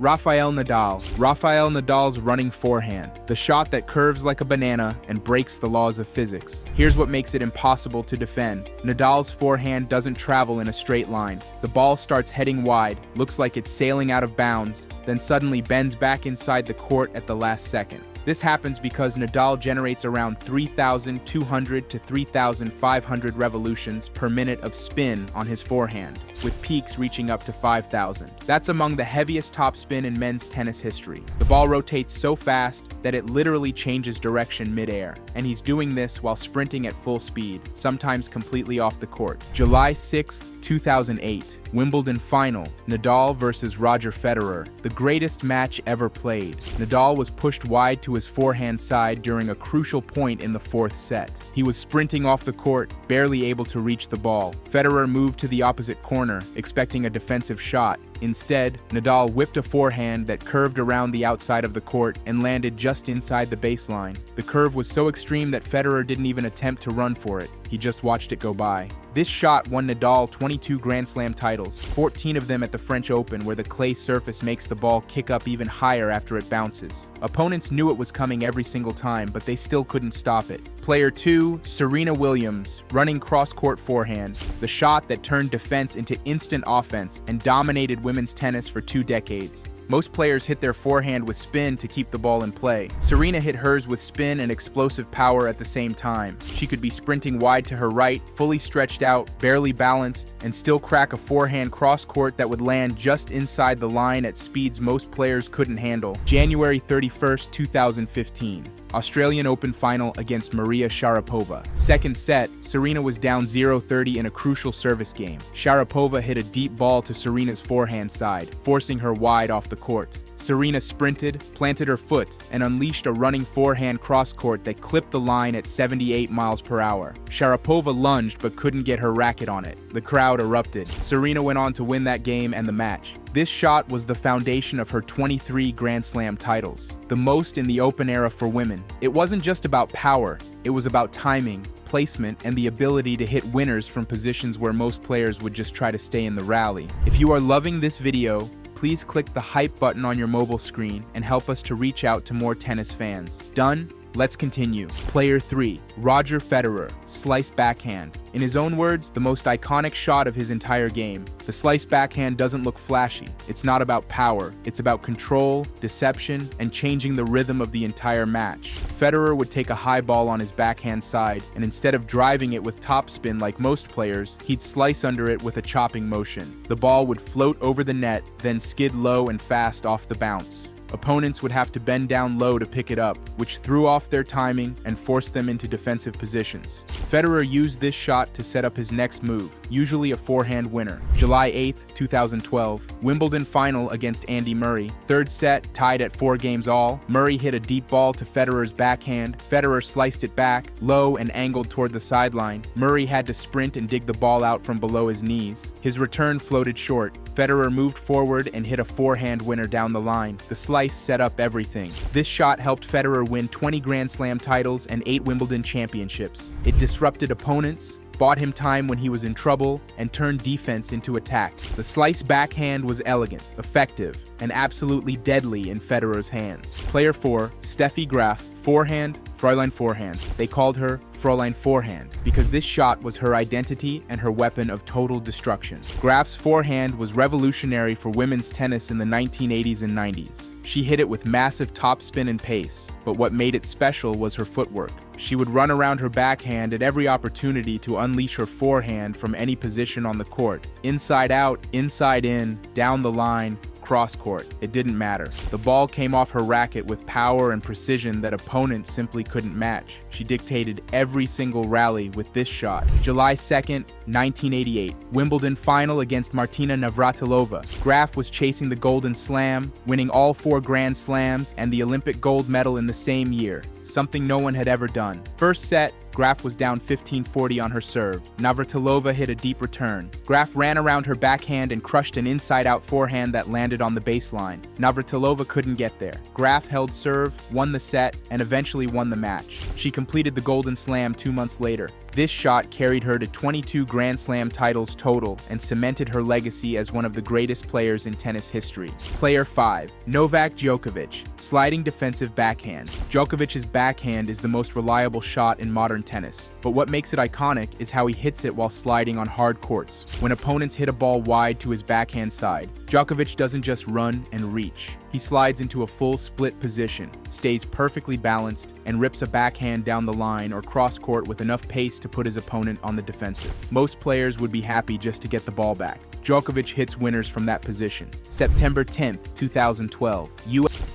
Rafael Nadal. Rafael Nadal's running forehand, the shot that curves like a banana and breaks the laws of physics. Here's what makes it impossible to defend. Nadal's forehand doesn't travel in a straight line. The ball starts heading wide, looks like it's sailing out of bounds, then suddenly bends back inside the court at the last second. This happens because Nadal generates around 3,200 to 3,500 revolutions per minute of spin on his forehand, with peaks reaching up to 5,000. That's among the heaviest topspin in men's tennis history. The ball rotates so fast that it literally changes direction mid-air, and he's doing this while sprinting at full speed, sometimes completely off the court. July 6, 2008, Wimbledon final, Nadal versus Roger Federer, the greatest match ever played. Nadal was pushed wide to his forehand side during a crucial point in the fourth set. He was sprinting off the court, barely able to reach the ball. Federer moved to the opposite corner, expecting a defensive shot. Instead, Nadal whipped a forehand that curved around the outside of the court and landed just inside the baseline. The curve was so extreme that Federer didn't even attempt to run for it. He just watched it go by. This shot won Nadal 22 Grand Slam titles, 14 of them at the French Open, where the clay surface makes the ball kick up even higher after it bounces. Opponents knew it was coming every single time, but they still couldn't stop it. Player 2, Serena Williams, running cross-court forehand, the shot that turned defense into instant offense and dominated women's tennis for 2 decades. Most players hit their forehand with spin to keep the ball in play. Serena hit hers with spin and explosive power at the same time. She could be sprinting wide to her right, fully stretched out, barely balanced, and still crack a forehand cross-court that would land just inside the line at speeds most players couldn't handle. January 31st, 2015. Australian Open final against Maria Sharapova. Second set, Serena was down 0-30 in a crucial service game. Sharapova hit a deep ball to Serena's forehand side, forcing her wide off the court. Serena sprinted, planted her foot, and unleashed a running forehand cross-court that clipped the line at 78 miles per hour. Sharapova lunged but couldn't get her racket on it. The crowd erupted. Serena went on to win that game and the match. This shot was the foundation of her 23 Grand Slam titles, the most in the Open era for women. It wasn't just about power, it was about timing, placement, and the ability to hit winners from positions where most players would just try to stay in the rally. If you are loving this video, please click the hype button on your mobile screen and help us to reach out to more tennis fans. Done? Let's continue. Player 3, Roger Federer, slice backhand. In his own words, the most iconic shot of his entire game. The slice backhand doesn't look flashy. It's not about power. It's about control, deception, and changing the rhythm of the entire match. Federer would take a high ball on his backhand side, and instead of driving it with topspin like most players, he'd slice under it with a chopping motion. The ball would float over the net, then skid low and fast off the bounce. Opponents would have to bend down low to pick it up, which threw off their timing and forced them into defensive positions. Federer used this shot to set up his next move, usually a forehand winner. July 8, 2012, Wimbledon final against Andy Murray. Third set, tied at 4 games all. Murray hit a deep ball to Federer's backhand. Federer sliced it back, low and angled toward the sideline. Murray had to sprint and dig the ball out from below his knees. His return floated short. Federer moved forward and hit a forehand winner down the line. The slice set up everything. This shot helped Federer win 20 Grand Slam titles and 8 Wimbledon championships. It disrupted opponents, bought him time when he was in trouble, and turned defense into attack. The slice backhand was elegant, effective, and absolutely deadly in Federer's hands. Player 4, Steffi Graf, forehand, Fräulein Forehand. They called her Fräulein Forehand because this shot was her identity and her weapon of total destruction. Graf's forehand was revolutionary for women's tennis in the 1980s and 90s. She hit it with massive topspin and pace, but what made it special was her footwork. She would run around her backhand at every opportunity to unleash her forehand from any position on the court. Inside out, inside in, down the line, cross-court. It didn't matter. The ball came off her racket with power and precision that opponents simply couldn't match. She dictated every single rally with this shot. July 2nd, 1988, Wimbledon final against Martina Navratilova. Graf was chasing the Golden Slam, winning all 4 Grand Slams and the Olympic gold medal in the same year, something no one had ever done. First set, Graf was down 15-40 on her serve. Navratilova hit a deep return. Graf ran around her backhand and crushed an inside-out forehand that landed on the baseline. Navratilova couldn't get there. Graf held serve, won the set, and eventually won the match. She completed the Golden Slam 2 months later. This shot carried her to 22 Grand Slam titles total and cemented her legacy as one of the greatest players in tennis history. Player 5. Novak Djokovic. Sliding defensive backhand. Djokovic's backhand is the most reliable shot in modern tennis, but what makes it iconic is how he hits it while sliding on hard courts. When opponents hit a ball wide to his backhand side, Djokovic doesn't just run and reach. He slides into a full split position, stays perfectly balanced, and rips a backhand down the line or cross court with enough pace to put his opponent on the defensive. Most players would be happy just to get the ball back. Djokovic hits winners from that position. September 10, 2012.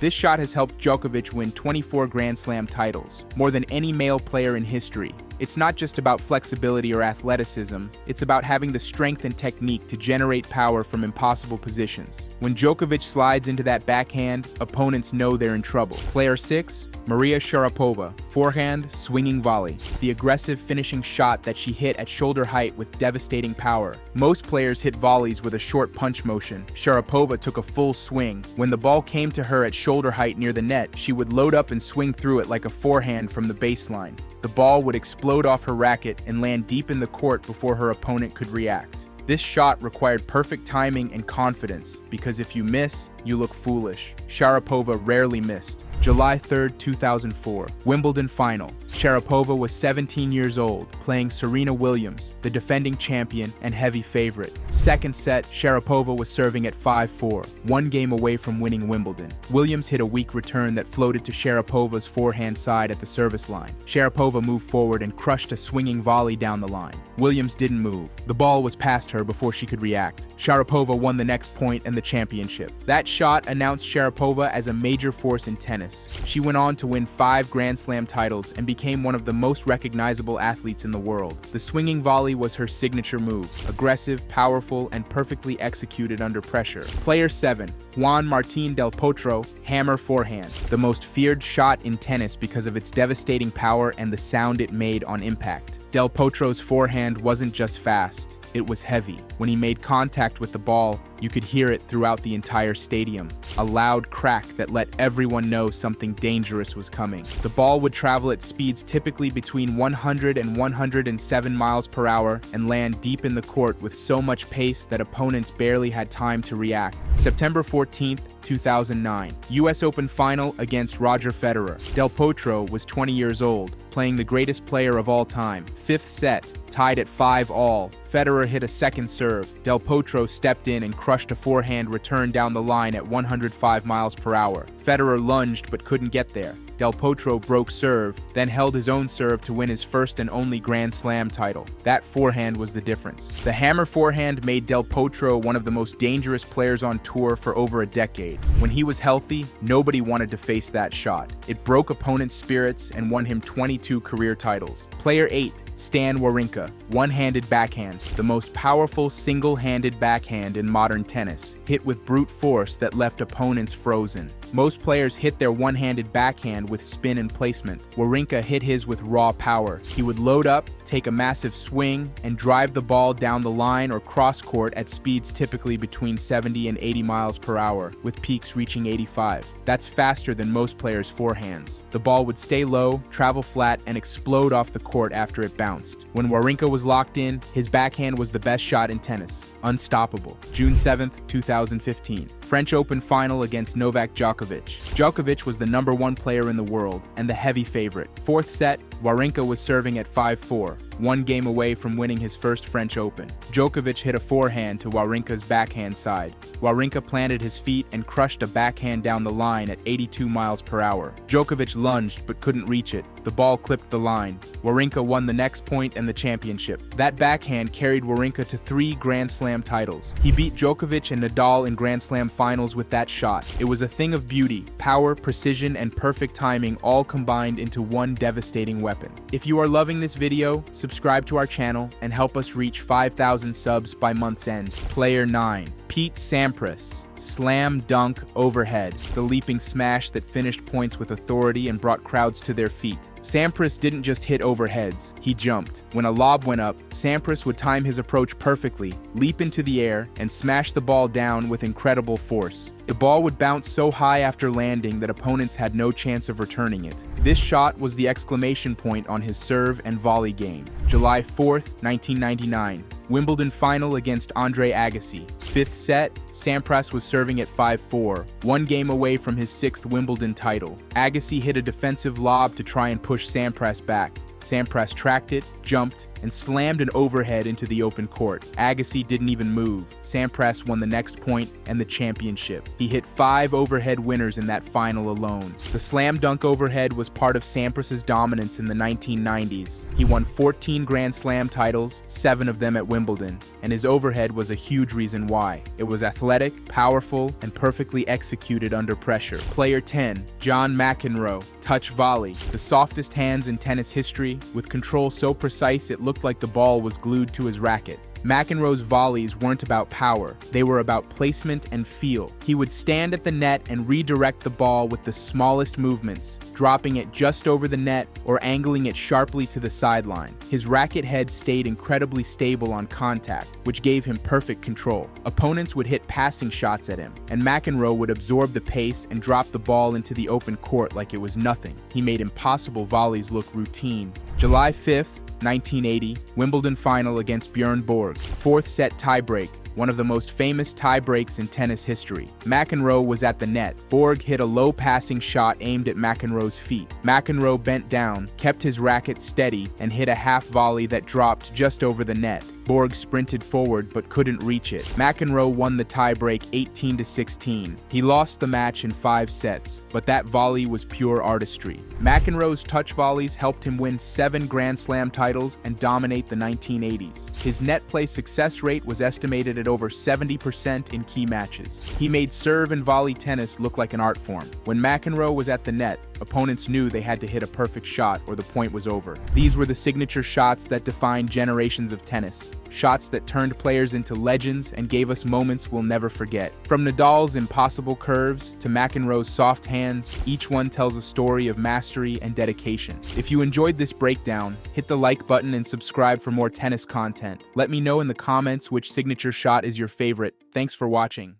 This shot has helped Djokovic win 24 Grand Slam titles, more than any male player in history. It's not just about flexibility or athleticism, it's about having the strength and technique to generate power from impossible positions. When Djokovic slides into that backhand, opponents know they're in trouble. Player 6. Maria Sharapova. Forehand, swinging volley. The aggressive finishing shot that she hit at shoulder height with devastating power. Most players hit volleys with a short punch motion. Sharapova took a full swing. When the ball came to her at shoulder height near the net, she would load up and swing through it like a forehand from the baseline. The ball would explode off her racket and land deep in the court before her opponent could react. This shot required perfect timing and confidence, because if you miss, you look foolish. Sharapova rarely missed. July 3, 2004. Wimbledon final. Sharapova was 17 years old, playing Serena Williams, the defending champion and heavy favorite. Second set, Sharapova was serving at 5-4, one game away from winning Wimbledon. Williams hit a weak return that floated to Sharapova's forehand side at the service line. Sharapova moved forward and crushed a swinging volley down the line. Williams didn't move. The ball was past her before she could react. Sharapova won the next point and the championship. That shot announced Sharapova as a major force in tennis. She went on to win 5 Grand Slam titles and became one of the most recognizable athletes in the world. The swinging volley was her signature move, aggressive, powerful, and perfectly executed under pressure. Player 7. Juan Martin del Potro. Hammer forehand. The most feared shot in tennis because of its devastating power and the sound it made on impact. Del Potro's forehand wasn't just fast, it was heavy. When he made contact with the ball, you could hear it throughout the entire stadium. A loud crack that let everyone know something dangerous was coming. The ball would travel at speeds typically between 100 and 107 miles per hour and land deep in the court with so much pace that opponents barely had time to react. September 14, 2009. US Open final against Roger Federer. Del Potro was 20 years old, playing the greatest player of all time. Fifth set, tied at 5-all. Federer hit a second serve. Del Potro stepped in and crushed a forehand return down the line at 105 miles per hour. Federer lunged but couldn't get there. Del Potro broke serve, then held his own serve to win his first and only Grand Slam title. That forehand was the difference. The hammer forehand made Del Potro one of the most dangerous players on tour for over a decade. When he was healthy, nobody wanted to face that shot. It broke opponents' spirits and won him 22 career titles. Player 8. Stan Wawrinka. One-handed backhand. The most powerful single-handed backhand in modern tennis, hit with brute force that left opponents frozen. Most players hit their one-handed backhand with spin and placement. Wawrinka hit his with raw power. He would load up, take a massive swing, and drive the ball down the line or cross court at speeds typically between 70 and 80 miles per hour, with peaks reaching 85. That's faster than most players' forehands. The ball would stay low, travel flat, and explode off the court after it bounced. When Wawrinka was locked in, his backhand was the best shot in tennis. Unstoppable. June 7, 2015. French Open final against Novak Djokovic. Djokovic was the #1 player in the world and the heavy favorite. Fourth set, Wawrinka was serving at 5-4, one game away from winning his first French Open. Djokovic hit a forehand to Wawrinka's backhand side. Wawrinka planted his feet and crushed a backhand down the line at 82 miles per hour. Djokovic lunged but couldn't reach it. The ball clipped the line. Wawrinka won the next point and the championship. That backhand carried Wawrinka to 3 Grand Slam titles. He beat Djokovic and Nadal in Grand Slam finals with that shot. It was a thing of beauty, power, precision, and perfect timing all combined into one devastating weapon. If you are loving this video, subscribe to our channel and help us reach 5,000 subs by month's end. Player 9. Pete Sampras, slam dunk overhead, the leaping smash that finished points with authority and brought crowds to their feet. Sampras didn't just hit overheads, he jumped. When a lob went up, Sampras would time his approach perfectly, leap into the air, and smash the ball down with incredible force. The ball would bounce so high after landing that opponents had no chance of returning it. This shot was the exclamation point on his serve and volley game. July 4th, 1999. Wimbledon final against Andre Agassi. 5th set, Sampras was serving at 5-4, one game away from his 6th Wimbledon title. Agassi hit a defensive lob to try and push Sampras back. Sampras tracked it, jumped, and slammed an overhead into the open court. Agassi didn't even move. Sampras won the next point and the championship. He hit 5 overhead winners in that final alone. The slam dunk overhead was part of Sampras's dominance in the 1990s. He won 14 Grand Slam titles, 7 of them at Wimbledon, and his overhead was a huge reason why. It was athletic, powerful, and perfectly executed under pressure. Player 10, John McEnroe, touch volley, the softest hands in tennis history, with control so precise it looked like the ball was glued to his racket. McEnroe's volleys weren't about power, they were about placement and feel. He would stand at the net and redirect the ball with the smallest movements, dropping it just over the net or angling it sharply to the sideline. His racket head stayed incredibly stable on contact, which gave him perfect control. Opponents would hit passing shots at him, and McEnroe would absorb the pace and drop the ball into the open court like it was nothing. He made impossible volleys look routine. July 5th, 1980, Wimbledon final against Bjorn Borg. 4th set tiebreak, one of the most famous tie-breaks in tennis history. McEnroe was at the net. Borg hit a low passing shot aimed at McEnroe's feet. McEnroe bent down, kept his racket steady, and hit a half volley that dropped just over the net. Borg sprinted forward but couldn't reach it. McEnroe won the tiebreak 18-16. He lost the match in 5 sets, but that volley was pure artistry. McEnroe's touch volleys helped him win 7 Grand Slam titles and dominate the 1980s. His net play success rate was estimated at over 70% in key matches. He made serve and volley tennis look like an art form. When McEnroe was at the net, opponents knew they had to hit a perfect shot or the point was over. These were the signature shots that defined generations of tennis. Shots that turned players into legends and gave us moments we'll never forget. From Nadal's impossible curves to McEnroe's soft hands, each one tells a story of mastery and dedication. If you enjoyed this breakdown, hit the like button and subscribe for more tennis content. Let me know in the comments which signature shot is your favorite. Thanks for watching.